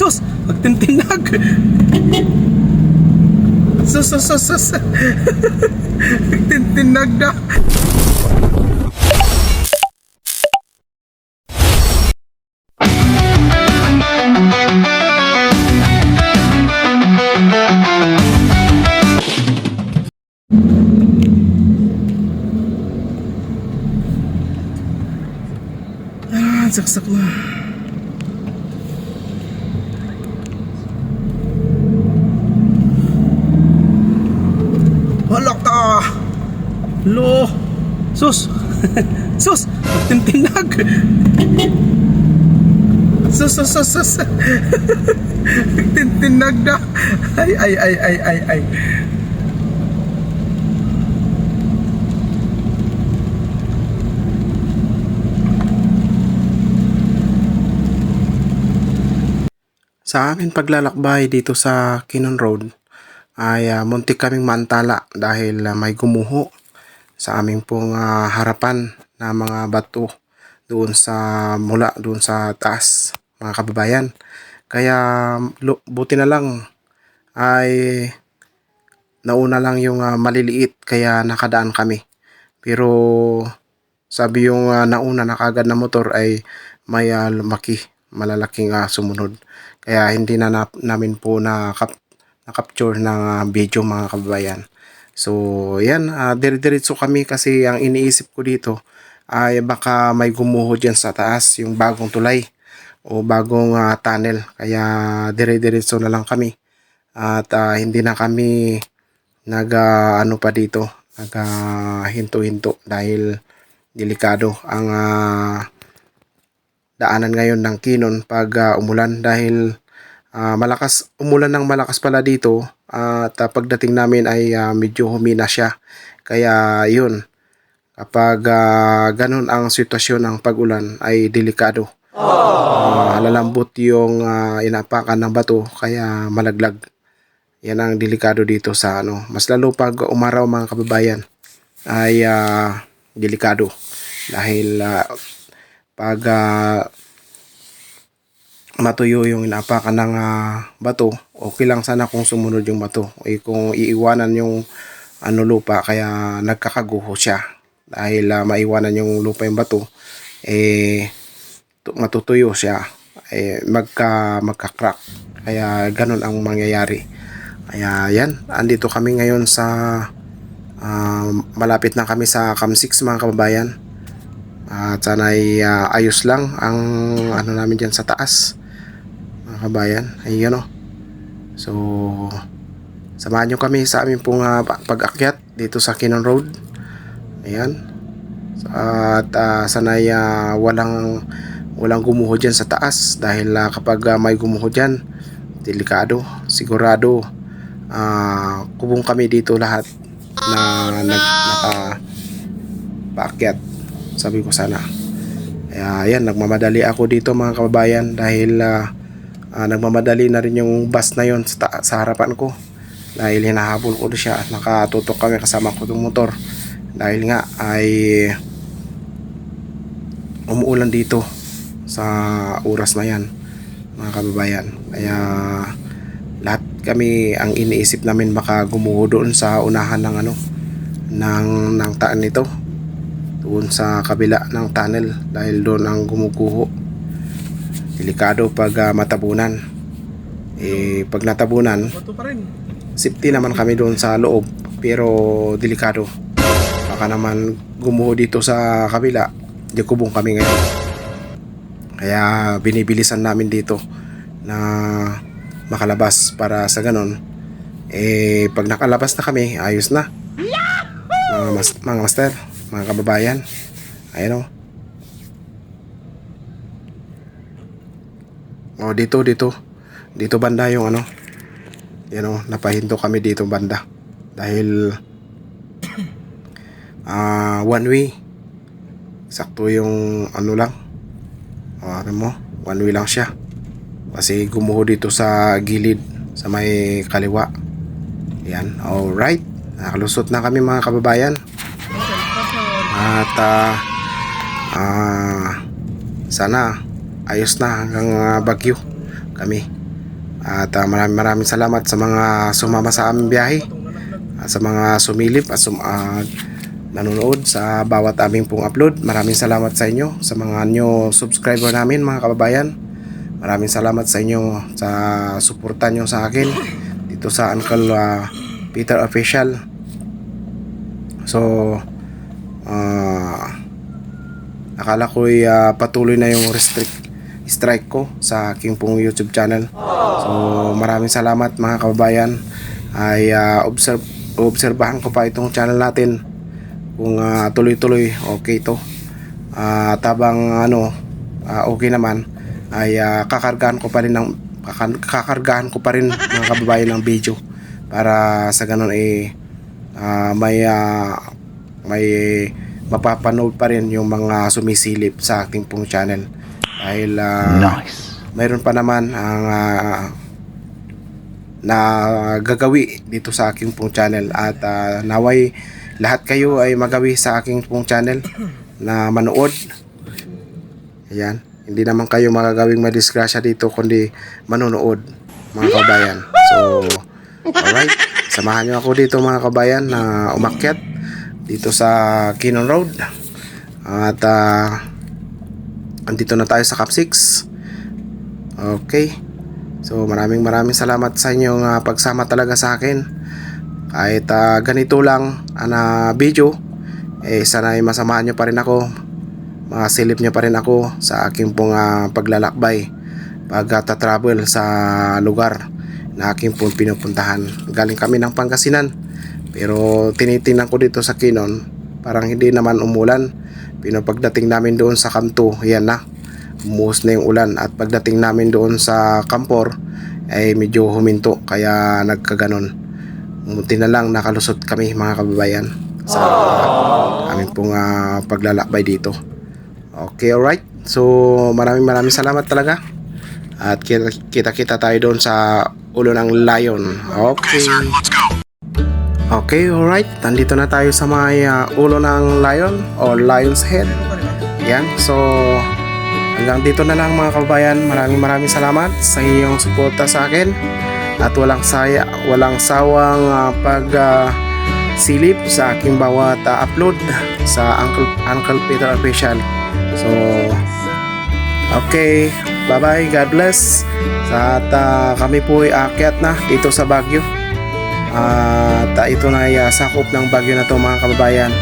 Sus! Magtintinag! Sus! Magtintinag na! Saksak na. Halak ka! Lo! Sus! Sus! Magtintinag! Sus! Magtintinag na! Ay! Sa aming paglalakbay dito sa Kinon Road ay muntik kaming mantala dahil may gumuho sa aming pong harapan na mga bato mula doon sa taas, mga kababayan. Kaya buti na lang ay nauna lang yung maliliit kaya nakadaan kami. Pero sabi yung nauna na kagad na motor ay may malalaking sumunod. Kaya hindi na namin po na-capture ng video, mga kababayan. So, yan, dire-diretso kami kasi ang iniisip ko dito ay baka may gumuho dyan sa taas, yung bagong tulay o bagong tunnel. Kaya dire-diretso na lang kami. At hindi na kami ano pa dito, hinto-hinto dahil delikado ang daanan ngayon ng Kinon pag umulan dahil umulan ng malakas pala dito at pagdating namin ay medyo humina siya. Kaya yun, kapag ganun ang sitwasyon ng pag-ulan ay delikado. Lalambot yung inapakan ng bato kaya malaglag. Yan ang delikado dito sa mas lalo pag umaraw, mga kababayan, ay delikado dahil pag matuyo yung inapakan ng bato, okay lang sana kung sumunod yung bato. Kung iiwanan yung lupa, kaya nagkakaguho siya. Dahil maiwanan yung lupa yung bato, matutuyo siya, magka-crack. Kaya ganun ang mangyayari. Kaya yan, andito kami ngayon sa malapit na kami sa Cam 6, mga kababayan. At sana ay ayos lang ang namin dyan sa taas, mga kabayan. Ayun So, samahan nyo kami sa aming pong pag-akyat dito sa Kinon Road. Ayan. At sana ay walang gumuho dyan sa taas dahil kapag may gumuho dyan, delikado. Sigurado kubong kami dito lahat na naka-paakyat. Sabi ko sana. Kaya ayan, nagmamadali ako dito, mga kababayan, dahil nagmamadali na rin yung bus na yon sa harapan ko. Dahil hinahabol ko siya at nakatutok kami kasama ko itong motor. Dahil nga ay umuulan dito sa oras na yan, mga kababayan. Kaya lahat kami ang iniisip namin baka gumuho doon sa unahan ng ng taan nito, doon sa kabila ng tunnel, dahil doon ang gumuguho. Delikado pag matabunan. Pag natabunan, safety naman kami doon sa loob, pero delikado. Baka naman gumuho dito sa kabila, di kubong kami ngayon. Kaya binibilisan namin dito na makalabas para sa ganon. Pag nakalabas na kami, ayos na. Mga master, mga kababayan, ayun dito banda yung napahinto kami dito banda dahil one way, sakto yung lang, one way lang siya kasi gumuho dito sa gilid sa may kaliwa. Yan, alright, nakalusot na kami, mga kababayan. At sana ayos na hanggang Baguio kami. At maraming salamat sa mga sumama sa aming biyahe, sa mga sumilip at nanonood sa bawat aming pong upload. Maraming salamat sa inyo, sa mga new subscriber namin mga kababayan. Maraming salamat sa inyo sa suporta nyo sa akin dito sa Uncle Peter Official. So akala ko'y patuloy na yung strike ko sa aking pong YouTube channel. So maraming salamat mga kababayan. Ay obserbahan ko pa itong channel natin kung tuloy-tuloy okay to. Tabang okay naman ay kakargahan ko pa rin mga kababayan ng video para sa ganun may mapapanood pa rin yung mga sumisilip sa ating pong channel dahil nice. Mayroon pa naman ang na gagawi dito sa aking pong channel at naway lahat kayo ay magawi sa aking pong channel na manood. Ayan, hindi naman kayo magagawing madisgrasya dito kundi manonood mga kabayan. So alright, samahan nyo ako dito mga kabayan na umakyat dito sa Kinon Road. At andito na tayo sa Cap 6. Okay, so maraming salamat sa inyong pagsama talaga sa akin. Kahit ganito lang na video, sana ay masamahan nyo pa rin ako, masilip nyo pa rin ako sa aking pong paglalakbay pag-travel sa lugar na aking pong pinupuntahan. Galing kami ng Pangasinan, pero tinitingnan ko dito sa Kinon, parang hindi naman umulan. Pagdating namin doon sa Kanto, yan na, umuos na yung ulan. At pagdating namin doon sa Kampor ay medyo huminto, kaya nagkaganon. Munti na lang nakalusot kami mga kababayan sa aming pong paglalakbay dito. Okay, alright. So maraming salamat talaga. At kita tayo doon sa ulo ng Lion. Okay. Okay, alright. Nandito na tayo sa may ulo ng Lion o Lion's Head. Yan. So hanggang dito na lang mga kababayan. Maraming salamat sa iyong suporta sa akin. At walang sawang silip sa aking bawat upload sa Uncle Peter Official. So okay, bye bye, God bless. At kami po ay aakyat na dito sa Baguio. At ito na ay sakop ng Baguio na to mga kababayan.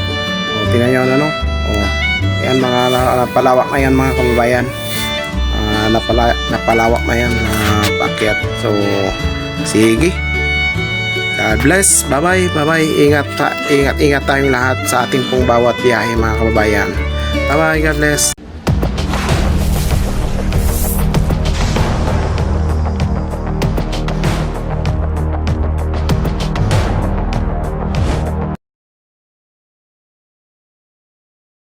Tingnan nyo yan, mga napalawak na yan mga kababayan. Napalawak na yan paakyat. So sige, God bless. Bye bye. Ingat tayong lahat sa ating pong bawat biyahe mga kababayan. Bye bye, God bless.